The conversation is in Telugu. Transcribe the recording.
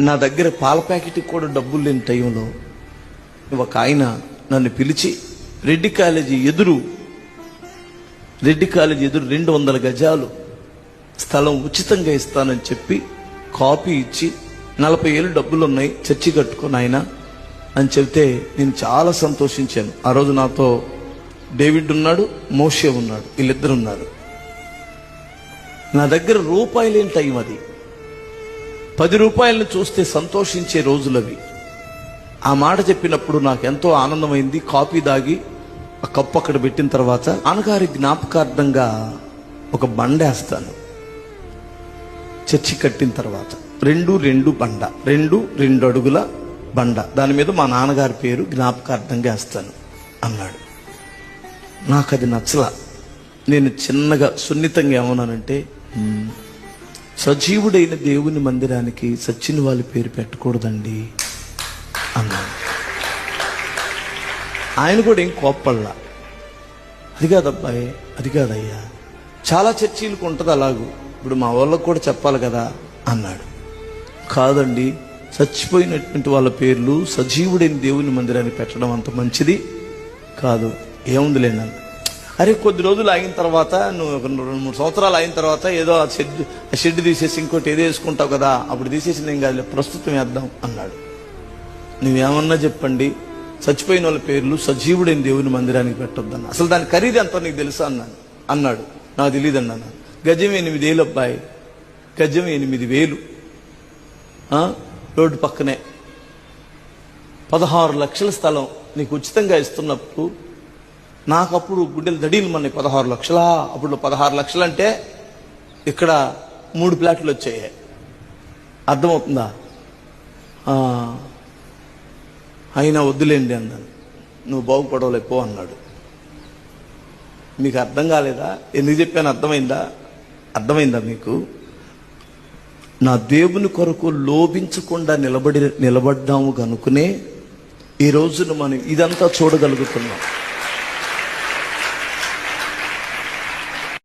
నా దగ్గర పాల ప్యాకెట్కి కూడా డబ్బులు లేని టైంలో ఒక ఆయన నన్ను పిలిచి రెడ్డి కాలేజీ ఎదురు 200 గజాలు స్థలం ఉచితంగా ఇస్తానని చెప్పి కాపీ ఇచ్చి 40,000 డబ్బులు ఉన్నాయి, చర్చి కట్టుకొని ఆయన అని చెబితే నేను చాలా సంతోషించాను. ఆ రోజు నాతో డేవిడ్ ఉన్నాడు, మోషే ఉన్నాడు, వీళ్ళిద్దరు ఉన్నారు. నా దగ్గర రూపాయి లేని టైం అది. 10 రూపాయలను చూస్తే సంతోషించే రోజులవి. ఆ మాట చెప్పినప్పుడు నాకు ఎంతో ఆనందమైంది. కాఫీ దాగి ఆ కప్పు అక్కడ పెట్టిన తర్వాత నాన్నగారి జ్ఞాపకార్థంగా ఒక బండేస్తాను. చర్చి కట్టిన తర్వాత 2 బండ, 2 అడుగుల బండ, దాని మీద మా నాన్నగారి పేరు జ్ఞాపకార్థంగా వేస్తాను అన్నాడు. నాకు అది నచ్చలా. నేను చిన్నగా సున్నితంగా ఏమన్నానంటే, సజీవుడైన దేవుని మందిరానికి సచ్చిన వాళ్ళ పేరు పెట్టకూడదండి అన్నాడు. ఆయన కూడా ఏం కోప్పల్లా. అది కాదబ్బాయి, అది కాదయ్యా, చాలా చర్చీలకు ఉంటుంది అలాగూ, ఇప్పుడు మా వాళ్ళకు కూడా చెప్పాలి కదా అన్నాడు. కాదండి, చచ్చిపోయినటువంటి వాళ్ళ పేర్లు సజీవుడైన దేవుని మందిరానికి పెట్టడం అంత మంచిది కాదు. ఏముందిలే నన్ను. అరే కొద్ది రోజులు ఆగిన తర్వాత, నువ్వు ఒక 2-3 సంవత్సరాలు అయిన తర్వాత ఏదో ఆ షెడ్ తీసేసి ఇంకోటి ఏదో వేసుకుంటావు కదా, అప్పుడు తీసేసి నేను కాదు, ప్రస్తుతం వేద్దాం అన్నాడు. నువ్వేమన్నా చెప్పండి, చచ్చిపోయిన వాళ్ళ పేర్లు సజీవుడైన దేవుని మందిరానికి పెట్టొద్దన్న. అసలు దాని ఖరీదు ఎంతో నీకు తెలుసా అన్నాడు. నాకు తెలియదు అన్నాను. గజం 8,000 అబ్బాయి, గజం 8,000. రోడ్డు పక్కనే 16 లక్షల స్థలం నీకు ఉచితంగా ఇస్తున్నప్పుడు నాకు అప్పుడు గుండెలు దడీలు మన 16 లక్షలా? అప్పుడు 16 లక్షలు అంటే ఇక్కడ 3 ప్లాట్లు వచ్చాయి. అర్థమవుతుందా? అయినా వద్దులేండి అన్నాను. నువ్వు బాగుపడవలేపో అన్నాడు. మీకు అర్థం కాలేదా? ఎందుకు చెప్పాను? అర్థమైందా మీకు? నా దేవుని కొరకు లోభించకుండా నిలబడ్డాము కనుకనే ఈ రోజున మనం ఇదంతా చూడగలుగుతున్నాం.